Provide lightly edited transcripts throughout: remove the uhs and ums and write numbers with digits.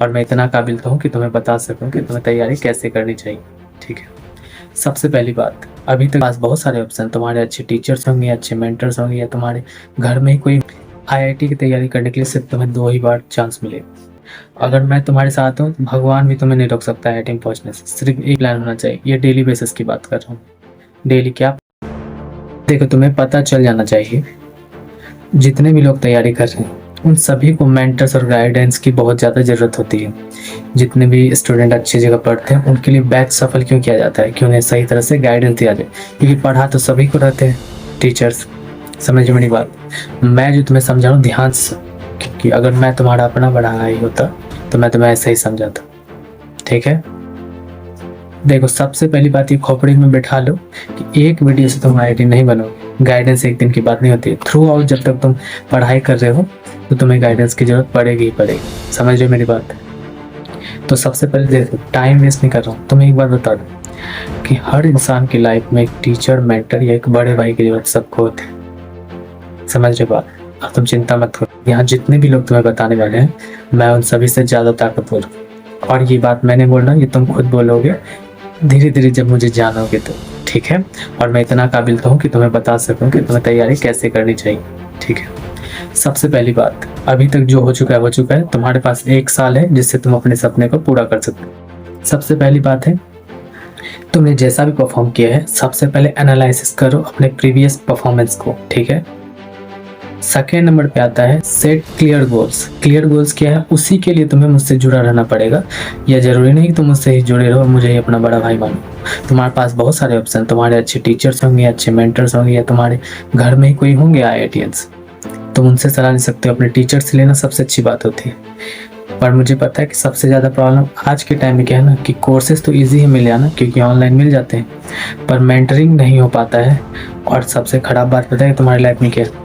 और मैं इतना काबिल तो हूँ कि तुम्हें बता सकूँ कि तुम्हें तैयारी कैसे करनी चाहिए। ठीक है, सबसे पहली बात, अभी तक पास बहुत सारे ऑप्शन, तुम्हारे अच्छे टीचर्स होंगे, अच्छे मेंटर्स होंगे, या तुम्हारे घर में ही कोई आईआईटी की तैयारी करने के लिए सिर्फ तुम्हें 2 ही बार चांस मिलेगा। अगर मैं तुम्हारे साथ हूँ तो भगवान भी तुम्हें नहीं रोक सकता आईआईटी में पहुँचने से। सिर्फ एक प्लान होना चाहिए, ये डेली बेसिस की बात कर रहा हूँ। डेली क्या, देखो तुम्हें पता चल जाना चाहिए जितने भी लोग तैयारी कर रहे हैं उन सभी को मेंटर्स और गाइडेंस की बहुत ज़्यादा ज़रूरत होती है। जितने भी स्टूडेंट अच्छी जगह पढ़ते हैं उनके लिए बैच सफल क्यों किया जाता है कि उन्हें सही तरह से गाइडेंस दिया जाए, क्योंकि पढ़ा तो सभी को रहते हैं टीचर्स। समझ मेरी बात, मैं जो तुम्हें समझा रहा हूँ ध्यान से, क्योंकि अगर मैं तुम्हारा अपना बड़ा भाई होता तो मैं तुम्हें ऐसे ही समझाता। ठीक है, देखो सबसे पहली बात ये खोपड़ी में बैठा लो कि एक वीडियो से तुम आईआईटी नहीं बनोगे। गाइडेंस एक दिन की बात नहीं होती है। थ्रू आउट जब तक तुम पढ़ाई कर रहे हो तो तुम्हें गाइडेंस की जरूरत पड़ेगी ही पड़ेगी। समझ रहे हो मेरी बात? तो सबसे पहले देखो, टाइम वेस्ट नहीं कर रहा हूँ, तुम्हें एक बात बता दूँ कि हर इंसान की लाइफ में एक टीचर, मेंटर या एक बड़े भाई की जरूरत सबको होती है। समझ रहे बात? अब तुम चिंता मत करो, यहाँ जितने भी लोग तुम्हें बताने वाले हैं मैं उन सभी से ज़्यादा ताकतवर हूँ। और ये बात मैंने बोल रहा, ये तुम खुद बोलोगे धीरे धीरे जब मुझे जानोगे तो। ठीक है, और मैं इतना काबिल तो हूँ कि तुम्हें बता सकूँ कि तुम्हें तैयारी कैसे करनी चाहिए। ठीक है, सबसे पहली बात, अभी तक जो हो चुका है वो चुका है। तुम्हारे पास 1 साल है जिससे तुम अपने सपने को पूरा कर सकते हो। सबसे पहली बात है, तुमने जैसा भी परफॉर्म किया है सबसे पहले एनालिसिस करो अपने प्रीवियस परफॉर्मेंस को। ठीक है, सेकेंड नंबर पे आता है set clear goals. Clear goals क्या है, उसी के लिए तुम्हें मुझसे जुड़ा रहना पड़ेगा। यह जरूरी नहीं कि तुम मुझसे ही जुड़े रहो, मुझे ही अपना बड़ा भाई मानो। तुम्हारे पास बहुत सारे ऑप्शन, तुम्हारे अच्छे टीचर्स होंगे, अच्छे मेंटर्स होंगे, या तुम्हारे घर में ही कोई होंगे आईआईटीएंस, तुम उनसे सलाह ले सकते हो। अपने टीचर से लेना सबसे अच्छी बात होती है। पर मुझे पता है कि सबसे ज़्यादा प्रॉब्लम आज के टाइम में क्या है ना, कि कोर्सेज तो ईजी ही मिल जाना क्योंकि ऑनलाइन मिल जाते हैं, पर मेंटरिंग नहीं हो पाता है। और सबसे ख़राब बात पता है कि तुम्हारी लाइफ में क्या है,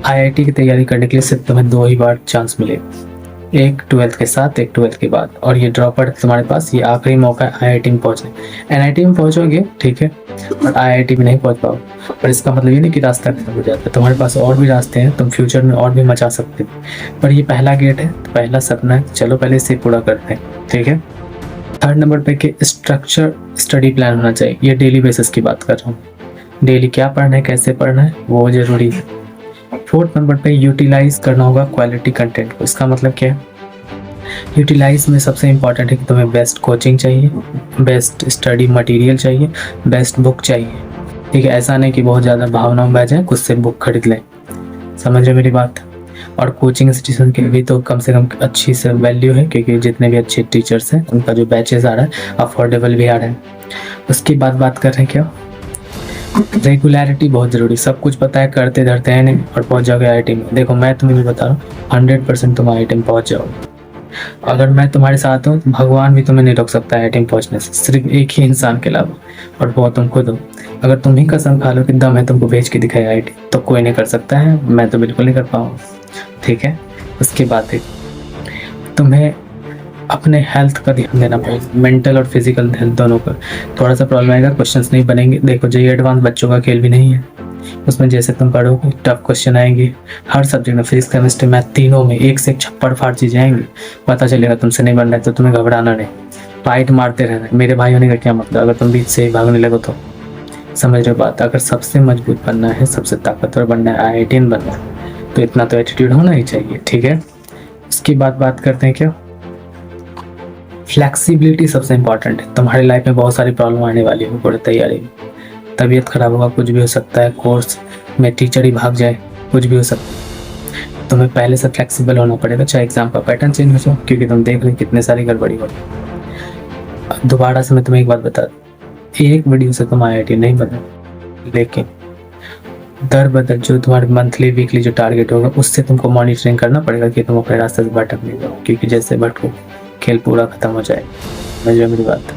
आईआईटी की तैयारी करने के लिए सिर्फ तुम्हें 2 ही बार चांस मिलेगा, एक 12th के साथ, एक 12th के बाद। और ये ड्रॉप आउट तुम्हारे पास, ये आखिरी मौका है आईआईटी में पहुंचने। एनआईटी में पहुंचोगे ठीक है, और आईआईटी में नहीं पहुंच पाओगे, पर इसका मतलब ये नहीं कि रास्ता खत्म हो जाता है। तुम्हारे पास और भी रास्ते हैं, तुम फ्यूचर में और भी मचा सकते हो, पर ये पहला गेट है, तो पहला सपना है, चलो पहले इसे पूरा करते हैं। ठीक है, थर्ड नंबर पे कि स्ट्रक्चर स्टडी प्लान होना चाहिए। ये डेली बेसिस की बात कर रहा हूँ, डेली क्या पढ़ना है, कैसे पढ़ना है, वो जरूरी है। फोर्थ नंबर पे यूटिलाइज करना होगा क्वालिटी कंटेंट को। इसका मतलब क्या है, यूटिलाइज में सबसे इंपॉर्टेंट है कि तुम्हें बेस्ट कोचिंग चाहिए, बेस्ट स्टडी मटेरियल चाहिए, बेस्ट बुक चाहिए। ठीक है, ऐसा नहीं कि बहुत ज़्यादा भावना में बह जाए, कुछ से बुक खरीद लें। समझ रहे मेरी बात? और कोचिंग इंस्टीट्यूशन की भी तो कम से कम अच्छी से वैल्यू है, क्योंकि जितने भी अच्छे टीचर्स हैं उनका जो बैचेस आ रहा है अफोर्डेबल भी आ रहा है। उसके बाद बात कर रहे हैं क्या, रेगुलरिटी बहुत ज़रूरी। सब कुछ पता है, करते धरते हैं नहीं और पहुंच जाओगे आईआईटी में। देखो मैं तुम्हें भी बता रहा हूँ 100% तुम आईआईटी में पहुंच जाओगे। अगर मैं तुम्हारे साथ हूँ तो भगवान भी तुम्हें नहीं रोक सकता आईआईटी में पहुंचने से, सिर्फ एक ही इंसान के अलावा, और वो तुम खुद हो। अगर तुम ही कसम खा लो कि दम है तुमको भेज के दिखाए आईआईटी, तो कोई नहीं कर सकता है, मैं तो बिल्कुल नहीं कर पाऊँगा। ठीक है, उसके बाद है तुम्हें अपने हेल्थ का ध्यान देना पड़ेगा, मेंटल और फिजिकल हेल्थ दोनों का। थोड़ा सा प्रॉब्लम आएगा, क्वेश्चंस नहीं बनेंगे। देखो जो ये एडवांस बच्चों का खेल भी नहीं है, उसमें जैसे तुम पढ़ोगे टफ क्वेश्चन आएंगे हर सब्जेक्ट में, फिजिक्स केमिस्ट्री मैथ तीनों में एक से एक छप्पड़ फाड़ चीज़ें आएंगी। पता चलेगा तुमसे नहीं बन रहा है तो तुम्हें घबराना नहीं, फाइट मारते रहना। मेरे भाई होने का क्या मतलब, अगर तुम बीच से ही भागने लगो तो। समझ रहे बात? अगर सबसे मजबूत बनना है, सबसे ताकतवर बनना है, आईआईटीएन बनना है, तो इतना तो एटीट्यूड होना ही चाहिए। ठीक है, उसके बाद बात करते हैं क्या, फ्लैक्सिबिलिटी सबसे इंपॉर्टेंट है। तुम्हारी लाइफ में बहुत सारी प्रॉब्लम आने वाली है पूरी तैयारी में, तबीयत खराब होगा, कुछ भी हो सकता है, कोर्स में टीचर ही भाग जाए, कुछ भी हो सकता है। तुम्हें पहले से फ्लैक्सिबल होना पड़ेगा, चाहे एग्जाम का पैटर्न चेंज हो जाए, क्योंकि तुम देख रहे कितने सारी गड़बड़ी हो रही। दोबारा से मैं तुम्हें एक बात बता दूं, एक वीडियो से तुम आईआईटी नहीं बनो, लेकिन दर बदर जो तुम्हारे मंथली वीकली जो टारगेट होगा उससे तुमको मॉनिटरिंग करना पड़ेगा कि तुम अपने रास्ते से भटक नहीं जाओ, क्योंकि जैसे भटको खेल पूरा खत्म हो जाए। समझ रहे मेरी बात?